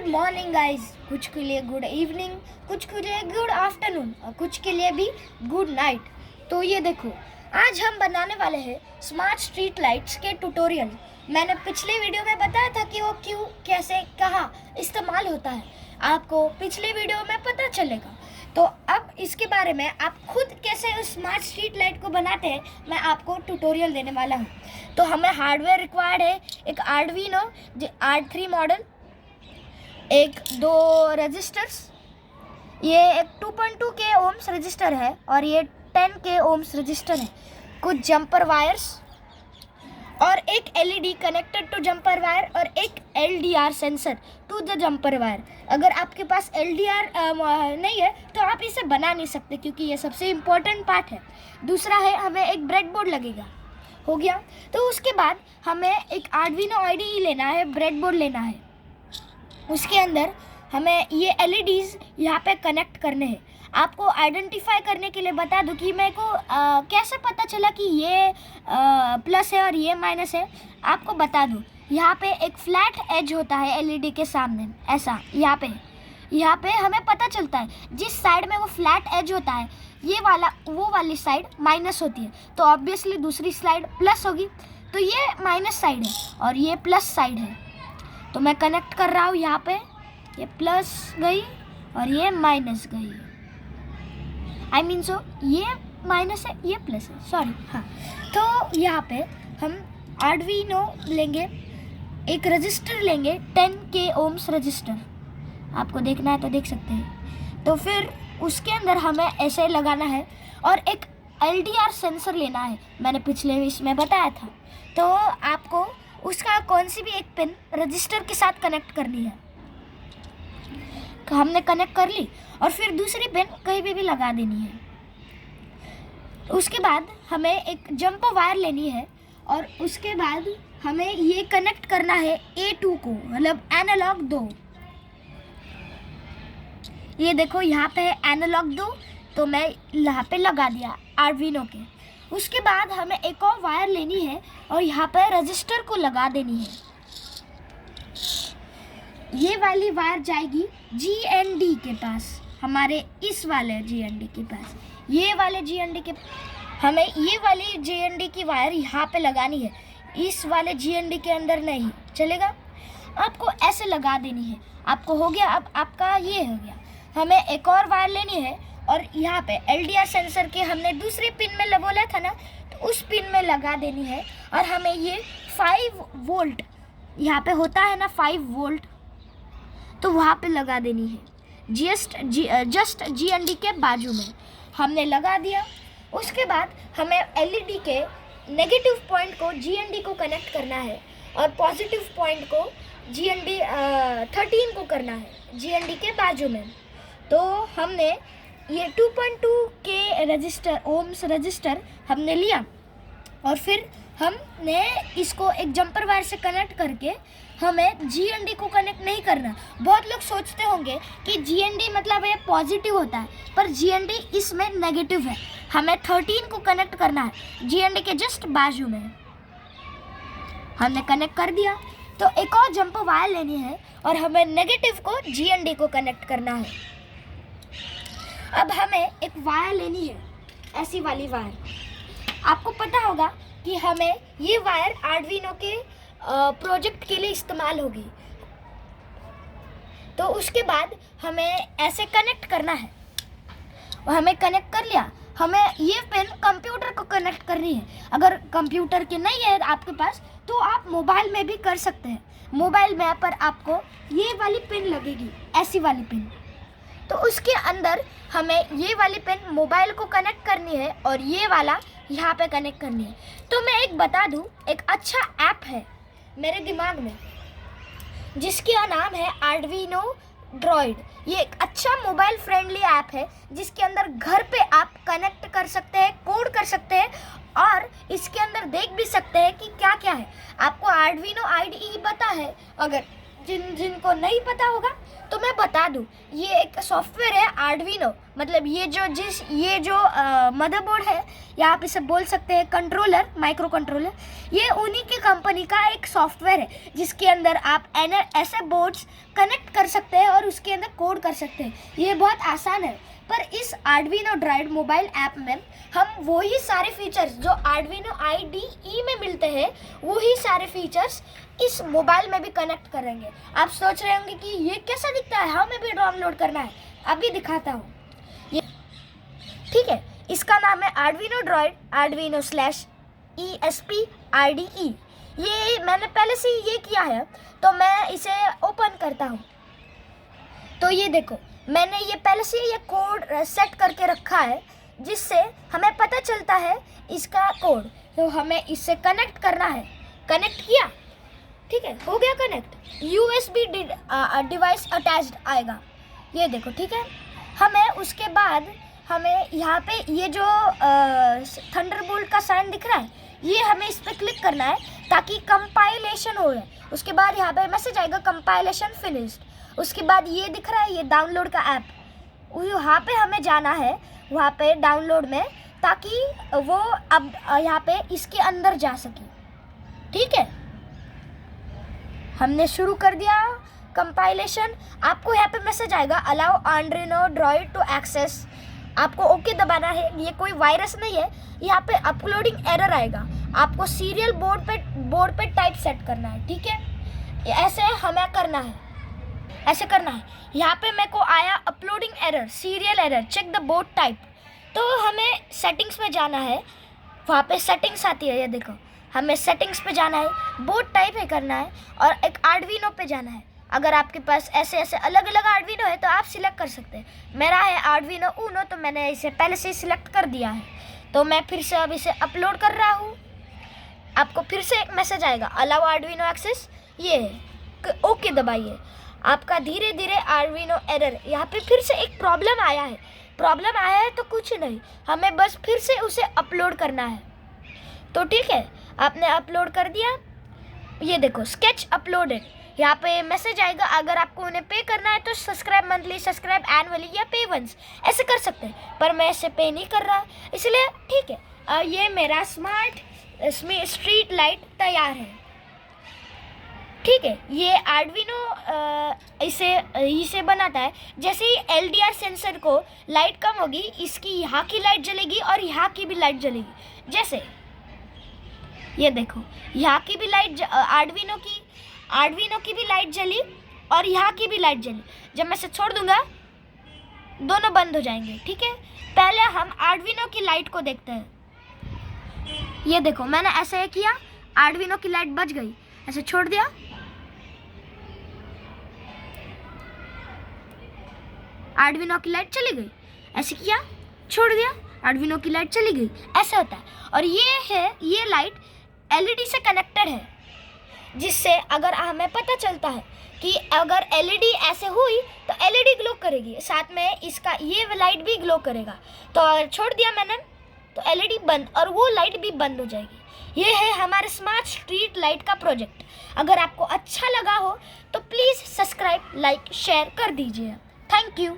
Morning guys, कुछ के लिए गुड इवनिंग, कुछ के लिए गुड आफ्टरनून और कुछ के लिए भी गुड नाइट। तो ये देखो, आज हम बनाने वाले हैं स्मार्ट स्ट्रीट लाइट्स के ट्यूटोरियल। मैंने पिछले वीडियो में बताया था कि वो क्यों, कैसे, कहाँ इस्तेमाल होता है, आपको पिछले वीडियो में पता चलेगा। तो अब इसके बारे में आप खुद कैसे उस स्मार्ट स्ट्रीट लाइट को बनाते हैं, मैं आपको ट्यूटोरियल देने वाला हूँ। तो हमें हार्डवेयर रिक्वायर्ड है, एक आर्डुइनो R3 मॉडल, एक 2 रजिस्टर्स, ये एक 2.2 के ओम्स रजिस्टर है और ये 10 के ओम्स रजिस्टर है, कुछ जंपर वायर्स और एक LED connected to jumper wire और एक LDR sensor to the jumper wire. अगर आपके पास LDR नहीं है तो आप इसे बना नहीं सकते, क्योंकि ये सबसे इम्पोर्टेंट पार्ट है। दूसरा है, हमें एक ब्रेडबोर्ड लगेगा। हो गया। तो उसके बाद हमें एक आर्डुइनो IDE लेना है, ब्रेडबोर्ड लेना है। उसके अंदर हमें ये LEDs यहाँ पे कनेक्ट करने हैं। आपको आइडेंटिफाई करने के लिए बता दूं कि मेरे को कैसे पता चला कि ये प्लस है और ये माइनस है। आपको बता दूं, यहाँ पे एक फ्लैट एज होता है LED के सामने, ऐसा यहाँ पे हमें पता चलता है जिस साइड में वो फ्लैट एज होता है, ये वाला वो वाली साइड माइनस होती है, तो ऑब्वियसली दूसरी साइड प्लस होगी। तो ये माइनस साइड है और ये प्लस साइड है। तो मैं कनेक्ट कर रहा हूँ, यहाँ पे ये प्लस गई और ये माइनस गई। ये माइनस है, ये प्लस है, सॉरी। हाँ, तो यहाँ पे हम आर्डुइनो लेंगे, एक रजिस्टर लेंगे 10 के ओम्स रजिस्टर। आपको देखना है तो देख सकते हैं। तो फिर उसके अंदर हमें ऐसे लगाना है और एक LDR सेंसर लेना है, मैंने पिछले इसमें बताया था। तो आपको उसका कौन सी भी एक पिन रजिस्टर के साथ कनेक्ट करनी है। हमने कनेक्ट कर ली और फिर दूसरी पिन कहीं भी लगा देनी है। उसके बाद हमें एक जंपर वायर लेनी है और उसके बाद हमें ये कनेक्ट करना है A2 को, मतलब एनालॉग 2। ये देखो, यहाँ पे है एनालॉग 2, तो मैं यहाँ पे लगा दिया आर्डुइनो के। उसके बाद हमें एक और वायर लेनी है और यहाँ पे रजिस्टर को लगा देनी है। ये वाली वायर जाएगी GND के पास, हमारे इस वाले GND के पास। ये वाले GND के हमें ये वाली GND की वायर यहाँ पे लगानी है, इस वाले GND के अंदर नहीं चलेगा। आपको ऐसे लगा देनी है। आपको हो गया। अब आपका ये हो गया। हमें एक और वायर लेनी है और यहाँ पे LDR सेंसर के हमने दूसरी पिन में बोला था ना, तो उस पिन में लगा देनी है और हमें ये 5 वोल्ट यहाँ पे होता है ना, 5 वोल्ट, तो वहाँ पे लगा देनी है। जस्ट GND के बाजू में हमने लगा दिया। उसके बाद हमें LED के नेगेटिव पॉइंट को GND को कनेक्ट करना है और पॉजिटिव पॉइंट को GND 13 को करना है GND के बाजू में। तो हमने ये 2.2 के रजिस्टर ओम्स रजिस्टर हमने लिया और फिर हमने इसको एक जंपर वायर से कनेक्ट करके, हमें GND को कनेक्ट नहीं करना। बहुत लोग सोचते होंगे कि GND मतलब ये पॉजिटिव होता है, पर GND इसमें नेगेटिव है। हमें 13 को कनेक्ट करना है GND के जस्ट बाजू में। हमने कनेक्ट कर दिया। तो एक और जंपर वायर लेनी है और हमें नेगेटिव को GND को कनेक्ट करना है। अब हमें एक वायर लेनी है, ऐसी वाली वायर। आपको पता होगा कि हमें ये वायर आर्डुइनो के प्रोजेक्ट के लिए इस्तेमाल होगी। तो उसके बाद हमें ऐसे कनेक्ट करना है और हमें कनेक्ट कर लिया। हमें ये पिन कंप्यूटर को कनेक्ट करनी है। अगर कंप्यूटर के नहीं है आपके पास तो आप मोबाइल में भी कर सकते हैं। मोबाइल में पर आपको ये वाली पिन लगेगी, ऐसी वाली पिन। तो उसके अंदर हमें ये वाली पिन मोबाइल को कनेक्ट करनी है और ये वाला यहाँ पे कनेक्ट करनी है। तो मैं एक बता दूँ, एक अच्छा ऐप है मेरे दिमाग में जिसका नाम है आर्डुइनो ड्रॉइड। ये एक अच्छा मोबाइल फ्रेंडली ऐप है जिसके अंदर घर पे आप कनेक्ट कर सकते हैं, कोड कर सकते हैं और इसके अंदर देख भी सकते हैं कि क्या क्या है। आपको आर्डुइनो IDE पता है, अगर जिनको नहीं पता होगा तो मैं बता दूं, ये एक सॉफ्टवेयर है आर्डुइनो, मतलब ये जो मदरबोर्ड है, या आप इसे बोल सकते हैं कंट्रोलर, माइक्रो कंट्रोलर, ये उन्हीं की कंपनी का एक सॉफ्टवेयर है जिसके अंदर आप ऐसे बोर्ड्स कनेक्ट कर सकते हैं और उसके अंदर कोड कर सकते हैं। ये बहुत आसान है। पर इस आर्डुइनो ड्राइड मोबाइल ऐप में हम वही सारे फीचर्स जो आर्डुइनो IDE में मिलते हैं, वही सारे फीचर्स इस मोबाइल में भी कनेक्ट करेंगे। आप सोच रहे होंगे कि ये कैसा दिखता है, हमें भी डाउनलोड करना है। अभी दिखाता हूँ ये, ठीक है। इसका नाम है आर्डुइनो ड्राइड Arduino/ESP IDE। ये मैंने पहले से ही ये किया है, तो मैं इसे ओपन करता हूँ। तो ये देखो, मैंने ये पहले से ये कोड सेट करके रखा है, जिससे हमें पता चलता है इसका कोड। तो हमें इससे कनेक्ट करना है। कनेक्ट किया, ठीक है, हो गया कनेक्ट। USB डिवाइस अटैच्ड आएगा, ये देखो, ठीक है। हमें उसके बाद हमें यहाँ पे ये जो थंडरबोल्ट का साइन दिख रहा है, ये हमें इस पर क्लिक करना है ताकि कंपाइलेशन हो जाए। उसके बाद यहाँ पे मैसेज आएगा कंपाइलेशन फिनिश्ड। उसके बाद ये दिख रहा है, ये डाउनलोड का ऐप, वहाँ पे हमें जाना है, वहाँ पे डाउनलोड में, ताकि वो अब यहाँ पे इसके अंदर जा सके, ठीक है। हमने शुरू कर दिया कंपाइलेशन। आपको यहाँ पे मैसेज आएगा allow Arduino droid to access. आपको ओके दबाना है। ये कोई वायरस नहीं है। यहाँ पे अपलोडिंग एरर आएगा, आपको सीरियल बोर्ड पे टाइप सेट करना है, ठीक है। ऐसे हमें करना है, ऐसे करना है। यहाँ पे मेरे को आया uploading error, serial error, check the board type. तो हमें सेटिंग्स में जाना है, वहाँ पे सेटिंग्स आती है, ये देखो, हमें सेटिंग्स पे जाना है, बोर्ड टाइप है करना है, और एक आर्डुइनो पे जाना है। अगर आपके पास ऐसे अलग अलग आर्डुइनो है तो आप सिलेक्ट कर सकते हैं। मेरा है आर्डुइनो ऊनो, तो मैंने इसे पहले से ही सिलेक्ट कर दिया है। तो मैं फिर से अब इसे अपलोड कर रहा हूँ। आपको फिर से एक मैसेज आएगा अलाउ आर्डुइनो एक्सेस, ये ओके दबाइए। आपका धीरे धीरे आर्डुइनो एरर, यहाँ पे फिर से एक प्रॉब्लम आया है। प्रॉब्लम आया है तो कुछ नहीं, हमें बस फिर से उसे अपलोड करना है। तो ठीक है, आपने अपलोड कर दिया, ये देखो स्केच अपलोडेड। यहाँ पे मैसेज आएगा, अगर आपको उन्हें पे करना है तो सब्सक्राइब मंथली, सब्सक्राइब एनुअली या पे वंस, ऐसे कर सकते हैं। पर मैं इसे पे नहीं कर रहा, इसलिए ठीक है। ये मेरा स्मार्ट स्ट्रीट लाइट तैयार है, ठीक है। ये आर्डुइनो इसे बनाता है। जैसे ही LDR सेंसर को लाइट कम होगी, इसकी यहाँ की लाइट जलेगी और यहाँ की भी लाइट जलेगी। जैसे ये देखो, यहाँ की भी लाइट, आर्डुइनो की भी लाइट जली और यहाँ की भी लाइट जली। जब मैं इसे छोड़ दूंगा, दोनों बंद हो जाएंगे, ठीक है। पहले हम आर्डुइनो की लाइट को देखते हैं। ये देखो, मैंने ऐसे किया, आर्डुइनो की लाइट बच गई, ऐसे छोड़ दिया, आर्डुइनो की लाइट चली गई, ऐसे किया, छोड़ दिया, आर्डुइनो की लाइट चली गई। ऐसे होता है। और ये लाइट LED से कनेक्टेड है, जिससे अगर हमें पता चलता है कि अगर LED ऐसे हुई तो LED ग्लो करेगी, साथ में इसका ये लाइट भी ग्लो करेगा। तो छोड़ दिया मैंने, तो LED बंद और वो लाइट भी बंद हो जाएगी। ये है हमारे स्मार्ट स्ट्रीट लाइट का प्रोजेक्ट। अगर आपको अच्छा लगा हो तो प्लीज़ सब्सक्राइब, लाइक, शेयर कर दीजिए। Thank you.